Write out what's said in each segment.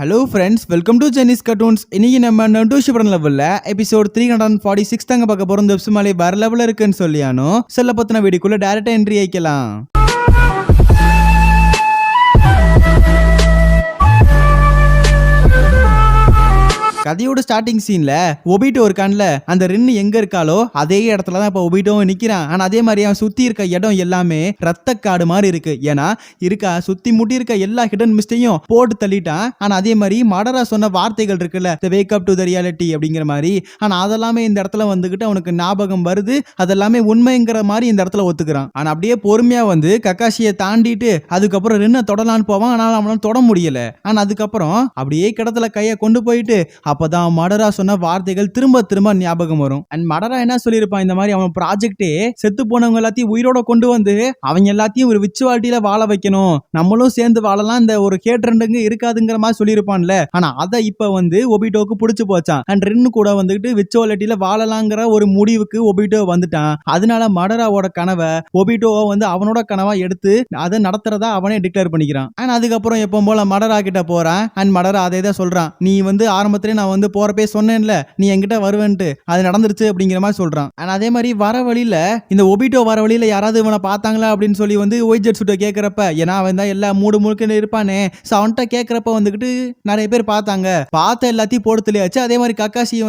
Hello friends, welcome to Chinese cartoons. இன்னைக்கு நம்ம நட்டோஷி படம் லெவலில் எபிசோட் 346 தாங்க பார்க்க போகிறோம். இந்த வெப்சுமாலே வேற லெவலில் இருக்குன்னு சொல்லியானோ செல்ல பற்றின வீடியோக்குள்ளே டேரெக்டாக என்ட்ரி ஆயிக்கலாம். கதையோட ஸ்டார்டிங் சீன்ல ஒபிட்டோ இருக்கான்ல, அந்த ரின்னு எங்க இருக்காலோ அதே இடத்துல தான் இப்ப ஒபிட்டோவும் நிக்கிறான். ஆனா அதே மாதிரி அவன் சுத்தி இருக்க இடம் எல்லாமே ரத்த காடு மாதிரி இருக்கு. ஏன்னா சுத்தி முட்டி இருக்க எல்லா ஹிடன் மிஸ்டையும் போட்டு தள்ளிட்டான். ஆனா அதே மாதிரி மடரா சொன்ன வார்த்தைகள் இருக்குல்ல, wake up to the reality அப்படிங்கிற மாதிரி, ஆனா அதெல்லாமே இந்த இடத்துல வந்துகிட்டு அவனுக்கு ஞாபகம் வருது. அதெல்லாமே உண்மைங்கிற மாதிரி இந்த இடத்துல ஒத்துக்கிறான். ஆனா அப்படியே பொறுமையா கக்காஷியை தாண்டிட்டு அதுக்கப்புறம் ரின்ன தொடலான்னு போவான். ஆனால் அவனால தொட முடியல. ஆனா அதுக்கப்புறம் அப்படியே கிடத்துல கையை கொண்டு போயிட்டு அப்பதான் மடரா சொன்ன வார்த்தைகள் திரும்ப திரும்ப ஞாபகம் வரும். அண்ட் மடரா என்ன சொல்லியிருப்பான், இந்த மாதிரி அவன் ப்ராஜெக்டே செத்து போனவங்க எல்லாத்தையும் உயிரோட கொண்டு வந்து அவங்க எல்லாத்தையும் ஒரு விச்சுவாலிட்டியில வாழ வைக்கணும், நம்மளும் சேர்ந்து வாழலாம், இந்த ஒரு கேட்ரண்டுங்க இருக்காதுங்கிற மாதிரி சொல்லியிருப்பான்ல. ஆனா அதை இப்ப ஒபிட்டோக்கு பிடிச்சு போச்சான். அண்ட் ரின்னு கூட வந்துட்டு விச்சுவாலிட்டியில வாழலாங்கிற ஒரு முடிவுக்கு ஒபிட்டோ வந்துட்டான். அதனால மடராவோட கனவை ஒபிட்டோவை அவனோட கனவா எடுத்து அதை நடத்துறதா அவனே டிக்ளேர் பண்ணிக்கிறான். அண்ட் அதுக்கப்புறம் எப்போ போல மடரா கிட்ட போறான். அண்ட் மடரா அதே தான் சொல்றான், நீ ஆரம்பத்திலே நான் போறப்பே சொன்னேன்ல நீ என்கிட்ட வருவேன்ட்டு, அது நடந்துருச்சு அப்படிங்கிற மாதிரி சொல்றான். அதே மாதிரி வர வழியில இந்த ஒபிட்டோ வர வழியில யாராவது இவனை பார்த்தாங்களா அப்படின்னு சொல்லி ஒயிட் ஜெட் சூட்டை கேட்கறப்ப, ஏன்னா அவன் தான் எல்லா மூடு முழுக்க இருப்பானே, அவன்கிட்ட கேட்கறப்ப நிறைய பேர் பார்த்தாங்க, பார்த்த எல்லாத்தையும் போட்டு தெளியாச்சு. அதே மாதிரி கக்காசி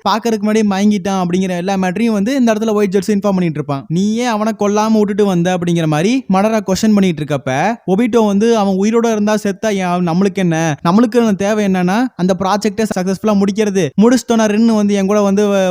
பாக்கறதுக்கு முன்னாடி மயங்கிட்டான் அப்படிங்கிற எல்லா மேட்டரையும் இந்த இடத்துல ஒயிட் ஜெட்ஸ் இன்ஃபார்ம் பண்ணிட்டு இருப்பான். நீயே அவனை கொல்லாம விட்டுட்டு வந்த அப்படிங்கிற மாதிரி மடரா கொஸ்டின் பண்ணிட்டு இருக்கப்ப, ஒபிட்டோ அவன் உயிரோட இருந்தா செத்தா நம்மளுக்கு என்ன, நம்மளுக்கு தேவை என்னன்னா அந்த ப்ராஜெக்டை சக்சஸ்ஃபுல்லா முடிக்கிறது, முடிச்சிட்டோன்னா ரின்னு என் கூட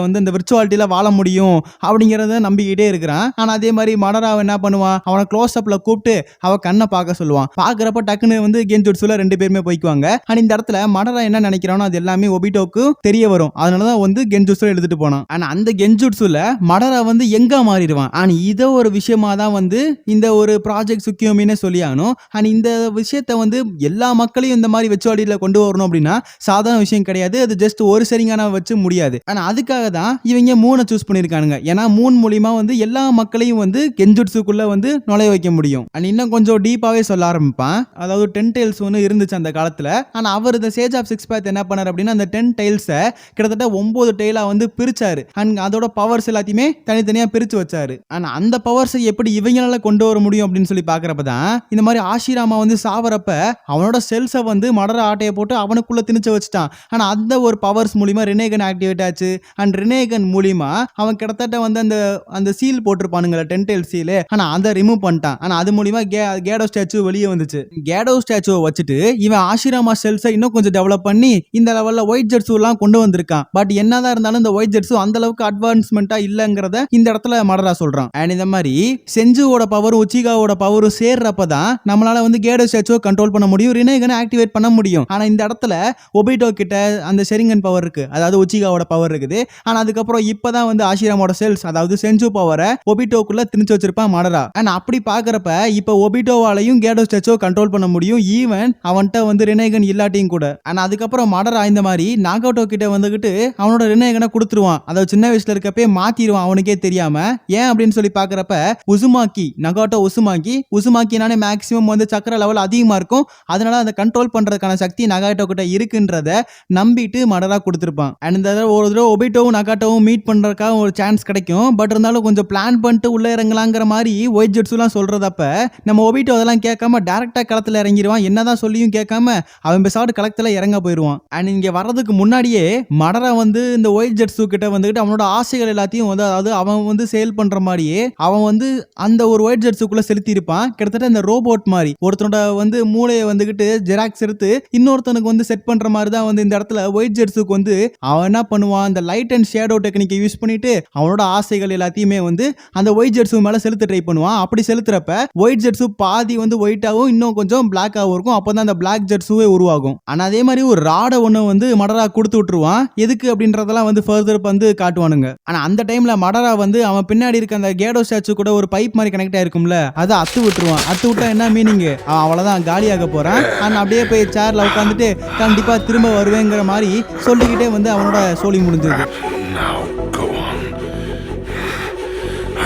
இந்த விர்ச்சுவாலிட்டியில வாழ முடியும் அப்படிங்கறத நம்பிக்கிட்டே இருக்கிறான். ஆனா அதே மாதிரி மடரா என்ன பண்ணுவான், அவனை க்ளோஸ் அப்ல கூப்பிட்டு அவ கண்ணை பார்க்க சொல்லுவான். பாக்குறப்ப டக்குன்னு கென்ஜுட்சுல ரெண்டு பேருமே போய்க்குவாங்க. ஆனா இந்த இடத்துல மடரா என்ன நினைக்கிறானோ அது எல்லாமே ஒபிட்டோக்கு தெரிய வரும். அதனாலதான் கென்ஜுட்சுல எடுத்துட்டு போனான். ஆனா அந்த கென்ஜுட்சுல மடரா எங்க மாறிடுவான். ஆனா இத ஒரு விஷயமா தான் இந்த ஒரு ப்ராஜெக்ட் சுக்கியோமின்னு சொல்லியானோ. ஆனா இந்த விஷயத்த எல்லா மக்களையும் இந்த மாதிரி விர்ச்சுவாலிட்டியில கொண்டு வரணும் அப்படின்னா சாதாரண விஷயம் கிடையாது. அது ஜஸ்ட் ஒரு சரிங்கான வச்சு முடியாது. ஆனா அதுக்காக தான் இவங்க மூணை சூஸ் பண்ணிருக்கானுங்க. ஏன்னா மூணு மூலியமா எல்லா மக்களையும் கென்ஜுட்சுக்குள்ள நுழைய வைக்க முடியும். அண்ட் இன்னும் கொஞ்சம் டீப்பாவே சொல்ல ஆரம்பிப்பான். அதாவது 10 டைல்ஸ் இருந்துச்சு அந்த காலத்துல. ஆனா அவர் இந்த சேஜ் ஆஃப் சிக்ஸ் பேத் என்ன பண்ணார் அப்படின்னா, அந்த 10 டைல்ஸை கிட்டத்தட்ட 9 டைலா பிரிச்சாரு. அண்ட் அதோட பவர்ஸ் எல்லாத்தையுமே தனித்தனியா பிரிச்சு வச்சாரு. ஆனா அந்த பவர்ஸை எப்படி இவங்களால கொண்டு வர முடியும் அப்படின்னு சொல்லி பாக்குறப்பதான் இந்த மாதிரி ஆஷிராமா சாவரப்ப அவனோட செல்ஸை மடர ஆட்டையை போட்டு அவனுக்குள்ள திணிச்சு வச்சுட்டான். ஆனா அந்த ஒரு பவர்ஸ் மூலியமா ரினேகன் ஆக்டிவேட் ஆச்சு. அண்ட் ரினேகன் மூலியமா அவன் கிட்டத்தட்ட அந்த சீல் போட்டிருப்பானுங்கள 10 டைல் சீல், ஆனா அதை ரிமூவ் பண்ணிட்டான். ஆனா அது மூலியமா கேடோ ஸ்டாச்சு வெளியே வந்துச்சு. கேடோ ஸ்டாச்சுவை வச்சுட்டு இவன் ஆஷிராமா செல்ஸை இன்னும் கொஞ்சம் டெவலப் பண்ணி இந்த லெவல்ல ஒயிட் ஜெட்ஸு எல்லாம் கொண்டு வந்திருக்கான். பட் என்னதான் இருந்தாலும் இந்த ஒயிட் ஜெட்ஸு அந்த அளவுக்கு அட்வான்ஸ்மெண்டா இல்லங்கிறத இந்த இடத்துல மடரா சொல்றான். அண்ட் இந்த மாதிரி செஞ்சுவோட பவரும் உச்சிகாவோட பவரும் சேர்றப்பதான் நம்மளால கேடோ ஸ்டாச்சுவை கண்ட்ரோல் பண்ண முடியும், ரினேகனை ஆக்டிவேட் பண்ண முடியும். ஆனா இந்த இடத்துல ஒபிட்டோ கிட்ட அந்த ஷெரிங்கன் பவர் இருக்கு, அதாவது உச்சிகாவோட பவர் இருக்குது. ஆனா அதுக்கப்புறம் இப்பதான் ஆஷிராமோட செல்ஸ், அதாவது செஞ்சு பவரை ஒபிட்டோக்குள்ள திணிச்சு வச்சிருப்பான் மடரா. ஆனா அப்படி பாக்குறப்ப இப்ப ஒபிட்டோவாலையும் கேடோ ஸ்டாச்சுவை கண்ட்ரோல் பண்ண முடியும், ஈவன் அவன்கிட்ட ரினேகன் இல்லாட்டியும் கூட. ஆனா அதுக்கப்புறம் மடரா இந்த மாதிரி நாகோட்டோ கிட்ட அவனோட ரினேகனை கொடுத்துருவான். அதாவது சின்ன வயசுல இருக்கப்பே மாத்திடுவான் அவனுக்கே தெரியாம. ஏன் அப்படின்னு சொல்லி பாக்குறப்ப உசுமாக்கி நகாட்டோ உசுமாக்கினாலே மேக்சிமம் சக்கர லெவல் அதிகமா இருக்கும். அதனால அந்த கண்ட்ரோல் பண்றதுக்கான சக்தி நகாட்டோ கிட்ட இருக்குன்றத நம்பிட்டு மடரா கொடுத்திருப்பான். அண்ட் இந்த ஒரு தடவை ஒபிட்டோவும் நகாட்டோவும் மீட் பண்றதுக்காக ஒரு சான்ஸ் கிடைக்கும். பட் இருந்தாலும் கொஞ்சம் பிளான் பண்ணிட்டு உள்ள இறங்கலாங்கிற மாதிரி ஒயிட் ஜெட்ஸுலாம் சொல்றதப்ப நம்ம ஒபிட்டோ அதெல்லாம் கேட்காம டைரக்டா களத்துல இறங்கிடுவான். என்னதான் சொல்லியும் கேட்காம அவன் பேசாடு களத்துல இறங்க போயிடுவான். அண்ட் இங்க வர்றதுக்கு முன்னாடியே மடரா இந்த ஒயிட் ஜெட்ஸு கிட்ட அவனோட ஆசைகள் எல்லாத்தையும் அதாவது அவன் சேல் பண்ற மாதிரியே அவன் அந்த ஒரு ஒயிட் ஜெட்ஸுக்குள்ள செலுத்தி இருப்பான். கிட்டத்தட்ட இந்த ரோபோட் மாதிரி ஒருத்தனோட மூளையை ஜெராக்ஸ் எடுத்து இன்னொருத்தனுக்கு செட் பண்ற மாதிரி தான் இந்த இடத்துல ஒயிட் ஜெட்ஸுக்கு அவன் என்ன பண்ணுவான், அந்த லைட் அண்ட் ஷேடோ டெக்னிக்கை யூஸ் பண்ணிட்டு அவனோட ஆசைகள் எல்லாத்தையுமே அந்த ஒயிட் ஜெட்ஸு மேல செலுத்த ட்ரை பண்ணுவான். அப்படி செலுத்துறப்ப ஒயிட் ஜெட்ஸு பாதி ஒயிட்டாகவும் இன்னும் கொஞ்சம் பிளாக்காகவும் இருக்கும். அப்பதான் அந்த பிளாக் ஜெட்ஸுவே உருவாகும். ஆனா அதே மாதிரி ஒரு ராடை ஒண்ணு மடரா கொடுத்து விட்டுருவான். எதுக்கு அப்படின்றதெல்லாம் ஃபர்தர் காட்டுவானுங்க. ஆனா அந்த டைம்ல மடரா அவன் பின்னாடி இருக்க அந்த கேடோ ஸ்டாச்சு கூட ஒரு பைப் மாதிரி கனெக்ட் ஆயிருக்கும்ல, அதை அத்து விட்டுருவான். அத்து விட்டா என்ன மீனிங், அவ்வளவுதான் காலியாக போறான். ஆனா அப்படியே போய் சேர்ல உட்காந்துட்டு கண்டிப்பா திரும்ப வருவேங்கிற மாதிரி சொல்லிக்கிட்டே அவனோட சோலி முடிஞ்சது.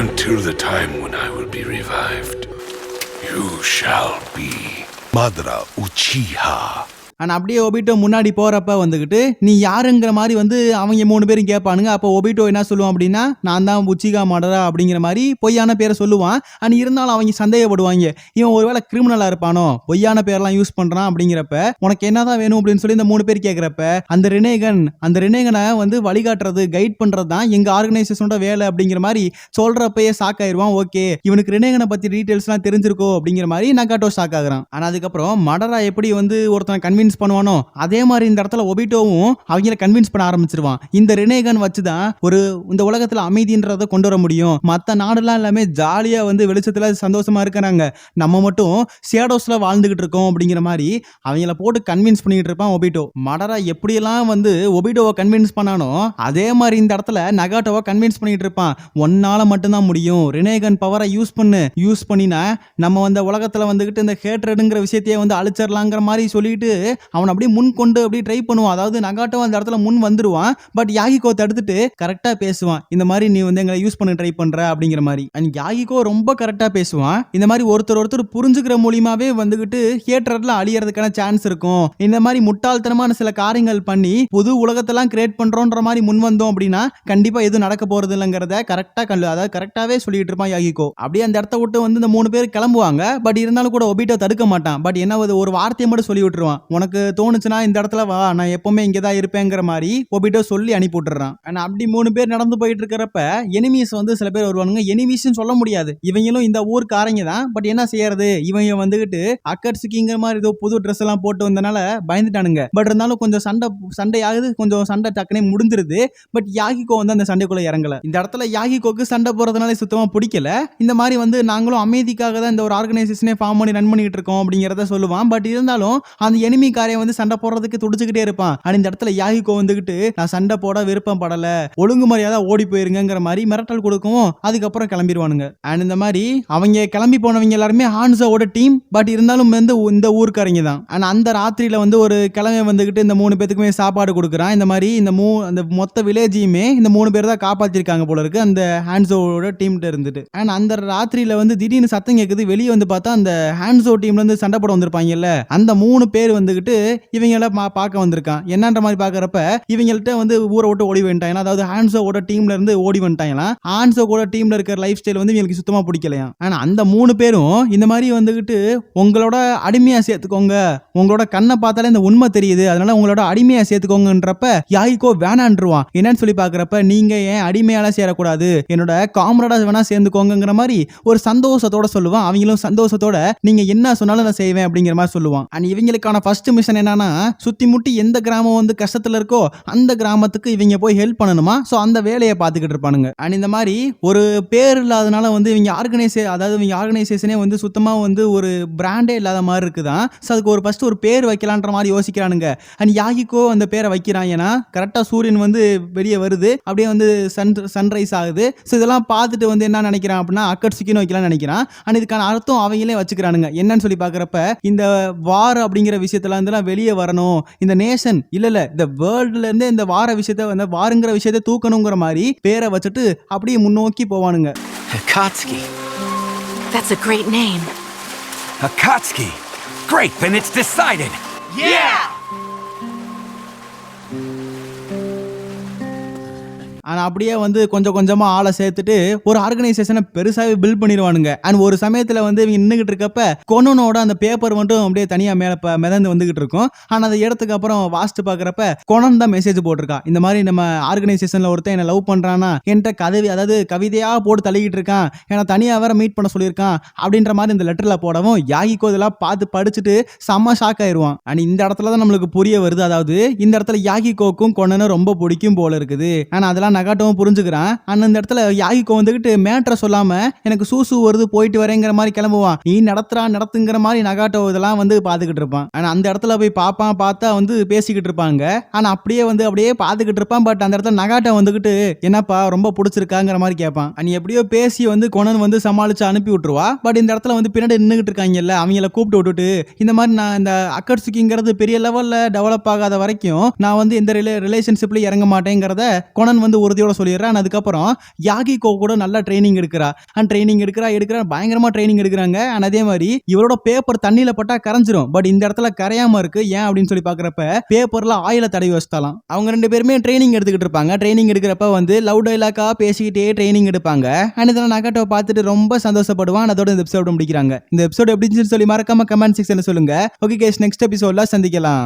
Until the time when I will be revived, you shall be Madara Uchiha. ஆனா அப்படியே ஒபிட்டோ முன்னாடி போறப்ப வந்துகிட்டு நீ யாருங்கிற மாதிரி வந்து அவங்க 3 பேரும் கேட்பானுங்க. அப்போ ஒபிட்டோ என்ன சொல்லுவான் அப்படின்னா, நான் தான் உச்சிகா மாடரா அப்படிங்கிற மாதிரி பொய்யான பேரை சொல்லுவான். ஆனா இருந்தாலும் அவங்க சந்தேகப்படுவாங்க, இவன் ஒருவேளை கிரிமினலா இருப்பானோ, பொய்யான பேர்லாம் யூஸ் பண்றான். அப்படிங்கிறப்ப உனக்கு என்னதான் வேணும் அப்படின்னு சொல்லி இந்த 3 பேர் கேட்கிறப்ப அந்த ரினேகனை வந்து வழிகாட்டுறது கைட் பண்றது தான் எங்க ஆர்கனைசேஷனோட வேலை அப்படிங்கிற மாதிரி சொல்றப்பயே ஷாக் ஆயிருவான். ஓகே, இவனுக்கு ரினேகனை பத்தி டீடைல்ஸ்லாம் தெரிஞ்சிருக்கோ அப்படிங்கிற மாதிரி நகாட்டோ ஷாக் ஆகுறான். ஆனா அதுக்கப்புறம் மடரா எப்படி வந்து ஒருத்தனை கன்வின்ஸ் பண்ணுவானோ அதே மாதிரி இந்த இடத்துல ஒபிட்டோவும் அவங்கள கன்வின்ஸ் பண்ண ஆரம்பிச்சிருவான். இந்த ரினேகன் வச்சுதான் இந்த உலகத்துல அமைதின்றதை கொண்டு வர முடியும். மத்த நாடுலாம் எல்லாமே ஜாலியா வந்து வெளிச்சத்துல சந்தோஷமா இருக்கிறாங்க, நம்ம மட்டும் ஷேடோஸ்ல வாழ்ந்துகிட்டு இருக்கோம் அப்படிங்கிற மாதிரி அவங்கள போட்டு கன்வின்ஸ் பண்ணிட்டு இருப்பான் ஒபிட்டோ. மடரா எப்படியெல்லாம் வந்து ஒபிட்டோவை கன்வின்ஸ் பண்ணானோ அதே மாதிரி இந்த இடத்துல நகாட்டோவை கன்வின்ஸ் பண்ணிட்டு இருப்பான். ஒன்னால மட்டும்தான் முடியும், ரினேகன் பவரை யூஸ் பண்ணினா நம்ம வந்து உலகத்துல வந்துகிட்டு இந்த ஹேட்ரடுங்கிற விஷயத்தையே வந்து அழிச்சிடலாங்கிற மாதிரி சொல்லிட்டு அவன் அப்படியே முன் கொண்டு அப்படியே ட்ரை பண்ணுவான். அதாவது நகாட்டோ அந்த இடத்துல முன் வந்துருவான். பட் யாகிகோ தடுத்துட்டு கரெக்டா பேசுவான், இந்த மாதிரி நீ வந்து எங்களை யூஸ் பண்ண ட்ரை பண்ற அப்படிங்கிற மாதிரி. அண்ட் யாகிகோ ரொம்ப கரெக்டா பேசுவான். இந்த மாதிரி ஒருத்தர் புரிஞ்சுக்கிற மூலியமாவே வந்துகிட்டு ஹேட்ரட்ல அழியறதுக்கான சான்ஸ் இருக்கும். இந்த மாதிரி முட்டாள்தனமான சில காரியங்கள் பண்ணி புது உலகத்தெல்லாம் கிரியேட் பண்றோன்ற மாதிரி முன் வந்தோம் அப்படின்னா கண்டிப்பா எதுவும் நடக்க போறது இல்லைங்கிறத கரெக்டாவே சொல்லிட்டு இருப்பான் யாகிகோ. அப்படியே அந்த இடத்த விட்டு வந்து இந்த 3 பேர் கிளம்புவாங்க. பட் இருந்தாலும் கூட ஒபிட்டோ தடுக்க மாட்டான். பட் என்ன ஒரு வார்த்தையை மட்டும் சொல்லி விட்டுருவான், உனக்கு தோணுச்சுன்னா இந்த இடத்துல வா, நான் எப்பவுமே இங்கதான் இருப்பேங்கிற மாதிரி ஒபிட்டோ சொல்லி அனுப்பி விட்டுறான். அப்படி 3 பேர் நடந்து போயிட்டு இருக்கிறப்ப எனிமீஸ் வந்து சில பேர் வருவானுங்க. எனிமீஸ் சொல்ல முடியாது, இவங்களும் இந்த ஊர்க்காரங்க தான். பட் என்ன செய்யறது, இவங்க வந்துகிட்டு அக்கட்சுக்கிங்கிற மாதிரி ஏதோ புது ட்ரெஸ் எல்லாம் போட்டு வந்தனால பயந்துட்டானுங்க. பட் இருந்தாலும் கொஞ்சம் சண்டை ஆகுது, கொஞ்சம் சண்டை டக்குனே முடிஞ்சிருது. பட் யாகிகோ வந்து அந்த சண்டைக்குள்ள இறங்கல. இந்த இடத்துல யாகிகோக்கு சண்டை போறதுனால சுத்தமா பிடிக்கல. இந்த மாதிரி வந்து நாங்களும் அமைதிக்காக தான் இந்த ஒரு ஆர்கனைசேஷனே ஃபார்ம் பண்ணி ரன் பண்ணிட்டு இருக்கோம் அப்படிங்கறத சொல்லுவான். பட் இருந்தாலும் அந்த எனிமி காரியம் வந்து சண்டை போடுறதுக்கு துடிச்சுக்கிட்டே இருப்பான். ஆனா இந்த இடத்துல யாகிகோ வந்துகிட்டு நான் சண்டை போட விருப்பம் படல, ஒழுங்கு மரியாதை ஓடி போயிருங்கிற மாதிரி மிரட்டல் கொடுக்கவும் அதுக்கப்புறம் கிளம்பிடுவானுங்க. அண்ட் இந்த மாதிரி அவங்க கிளம்பி போனவங்க எல்லாருமே ஹான்சோவோட டீம். பட் இருந்தாலும் வந்து இந்த ஊருக்காரங்க தான். ஆனா அந்த ராத்திரியில வந்து ஒரு கிழமை வந்துகிட்டு இந்த 3 பேத்துக்குமே சாப்பாடு கொடுக்குறான். இந்த மாதிரி அந்த மொத்த வில்லேஜையுமே இந்த 3 பேர் தான் காப்பாத்திருக்காங்க போல இருக்கு அந்த ஹான்சோவோட டீம்ல இருந்துட்டு. அண்ட் அந்த ராத்திரியில வந்து திடீர்னு சத்தம் கேக்குது. வெளியே வந்து பார்த்தா அந்த ஹான்சோ டீம்ல இருந்து சண்டை போட வந்திருப்பாங்கல்ல, அந்த 3 பேர் வந்துகிட்டு இவங்கள பார்க்க வந்திருக்கான். என்னன்ற மாதிரி பாக்குறப்ப இவங்கள்ட்ட வந்து ஊரை விட்டு ஓடி வந்துட்டாங்க. அதாவது ஹான்சோவோட டீம்ல இருந்து ஓடி வந்துட்டாங்களாம். ஹான்சோவோட டீம்ல இருக்கிற லைஃப் ஸ்டைல் வந்து இவங்களுக்கு சுத்தமா பிடிக்கலையா. ஆனா அந்த 3 பேரும் இந்த மாதிரி வந்துகிட்டு உங்களோட அடிமையா சேர்த்துக்கோங்க, உங்களோட கண்ணை பார்த்தாலே இந்த உண்மை தெரியுது, அதனால உங்களோட அடிமையா சேர்த்துக்கோங்கன்றப்ப யாகிகோ வேணான்றுவான். என்னன்னு சொல்லி பாக்குறப்ப நீங்க ஏன் அடிமையால சேரக்கூடாது, என்னோட காம்ரேடா வேணா சேர்ந்துக்கோங்கிற மாதிரி ஒரு சந்தோஷத்தோட சொல்லுவான். அவங்களும் சந்தோஷத்தோட நீங்க என்ன சொன்னாலும் நான் செய்வேன் அப்படிங்கிற மாதிரி சொல்லுவான். அண்ட் இவங்களுக்கான ஃபர்ஸ்ட் மிஷன் என்னன்னா, சுத்தி முட்டி எந்த கிராமம் வந்து கஷ்டத்துல இருக்கோ அந்த கிராமத்துக்கு இவங்க போய் ஹெல்ப் பண்ணணுமா. சோ அந்த வேலையை பார்த்துக்கிட்டு இருப்பானுங்க. அண்ட் இந்த மாதிரி ஒரு பேர் இல்லாதனால வந்து இவங்க ஆர்கனைசேஷனே வந்து சுத்தமா வந்து ஒரு பிராண்டே இல்லாத மாதிரி இருக்குதான். ஸோ அதுக்கு ஃபர்ஸ்ட் ஒரு பேர் வைக்கலான்ற மாதிரி யோசிக்கிறானுங்க. அண்ட் யாகிகோ அந்த பேரை வைக்கிறான். ஏன்னா கரெக்டாக சூரியன் வந்து வெளியே வருது, அப்படியே வந்து சன்ரைஸ் ஆகுது. ஸோ இதெல்லாம் பார்த்துட்டு வந்து என்ன நினைக்கிறான் அப்படின்னா அக்கட்சுக்கின்னு வைக்கலாம்னு நினைக்கிறான். அண்ட் இதுக்கான அர்த்தம் அவங்களே வச்சுக்கிறானுங்க. என்னன்னு சொல்லி பார்க்குறப்ப இந்த வார் அப்படிங்கிற விஷயத்துல இருந்தெல்லாம் வெளியே வரணும், இந்த நேஷன் இல்ல இந்த வேர்ல்டுல இருந்தே இந்த வாருங்கிற விஷயத்தை தூக்கணுங்கிற மாதிரி பேரை வச்சுட்டு அப்படியே முன்னோக்கி போவானுங்க. Akatsuki. That's a great name. Akatsuki. Great, then it's decided. Yeah! ஆனால் அப்படியே வந்து கொஞ்சம் கொஞ்சமாக ஆளை சேர்த்துட்டு ஒரு ஆர்கனைசேஷனை பெருசாகவே பில்ட் பண்ணிடுவானுங்க. அண்ட் ஒரு சமயத்தில் வந்து இவங்க நின்றுகிட்டு இருக்கப்ப கொனனோட அந்த பேப்பர் மட்டும் அப்படியே தனியாக மிதந்து வந்துகிட்டு இருக்கும். ஆனால் அதை எடுத்துக்கு அப்புறம் வாசித்து பார்க்குறப்ப கொனன் தான் மெசேஜ் போட்டிருக்கான். இந்த மாதிரி நம்ம ஆர்கனைசேஷனில் ஒருத்தன் என்ன லவ் பண்ணுறானா, என்கிட்ட கவிதையாக போட்டு தள்ளிக்கிட்டு இருக்கான், ஏன்னா தனியாக வேற மீட் பண்ண சொல்லியிருக்கான் அப்படின்ற மாதிரி இந்த லெட்டரில் போடவும் யாகிகோ இதெல்லாம் பார்த்து படிச்சுட்டு செம்ம ஷாக் ஆயிடுவான். அண்ட் இந்த இடத்துல தான் நம்மளுக்கு புரிய வருது, அதாவது இந்த இடத்துல யாகிகோக்கும் கொனனும் ரொம்ப பிடிக்கும் போல இருக்குது. ஆனால் அதெல்லாம் நகாட்டோவும் புரிஞ்சுக்கிறான். அந்த இடத்துல யாகிகோ வந்துகிட்டு மேட்ரை சொல்லாம எனக்கு சூசு வருது போயிட்டு வரேங்கிற மாதிரி கிளம்புவான். நீ நடத்துங்கிற மாதிரி நகாட்டோ இதெல்லாம் வந்து பாத்துக்கிட்டு இருப்பான். ஆனா அந்த இடத்துல போய் பார்த்தா வந்து பேசிக்கிட்டு இருப்பாங்க. ஆனா அப்படியே பாத்துக்கிட்டு இருப்பான். பட் அந்த இடத்துல நகாட்டோ வந்துகிட்டு என்னப்பா ரொம்ப பிடிச்சிருக்காங்கிற மாதிரி கேட்பான். நீ எப்படியோ பேசி வந்து கொனன் வந்து சமாளிச்சு அனுப்பி விட்டுருவா. பட் இந்த இடத்துல வந்து பின்னாடி நின்றுகிட்டு இருக்காங்கல்ல, அவங்கள கூப்பிட்டு விட்டுட்டு இந்த மாதிரி நான் இந்த அக்கட்சுக்கிங்கிறது பெரிய லெவல்ல டெவலப் ஆகாத வரைக்கும் நான் வந்து இந்த ரிலேஷன்ஷிப்ல இறங்க மாட்டேங்கிறத கொனன் வந்து ஒரு உறுதியோட சொல்லிடுறேன். அதுக்கப்புறம் யாகிகோ கூட நல்லா ட்ரைனிங் எடுக்கிறா பயங்கரமா ட்ரைனிங் எடுக்கிறாங்க. அதே மாதிரி இவரோட பேப்பர் தண்ணியில பட்டா கரைஞ்சிரும். பட் இந்த இடத்துல கரையாம இருக்கு. ஏன் அப்படின்னு சொல்லி பாக்குறப்ப பேப்பர்ல ஆயில தடவி வச்சுட்டாலாம். அவங்க 2 பேருமே ட்ரைனிங் எடுத்துக்கிட்டு இருப்பாங்க. ட்ரைனிங் எடுக்கிறப்ப வந்து லவ் டைலாக்கா பேசிக்கிட்டே ட்ரைனிங் எடுப்பாங்க. இதெல்லாம் நகாட்டோ பார்த்துட்டு ரொம்ப சந்தோஷப்படுவான். அதோட இந்த எபிசோட முடிக்கிறாங்க. இந்த எபிசோட் எப்படி இருந்துச்சுன்னு சொல்லி மறக்காம கமெண்ட் செக்ஷன்ல சொல்லுங்க. ஓகே கைஸ், நெக்ஸ்ட் எபிசோட்ல சந்திக்கலாம்.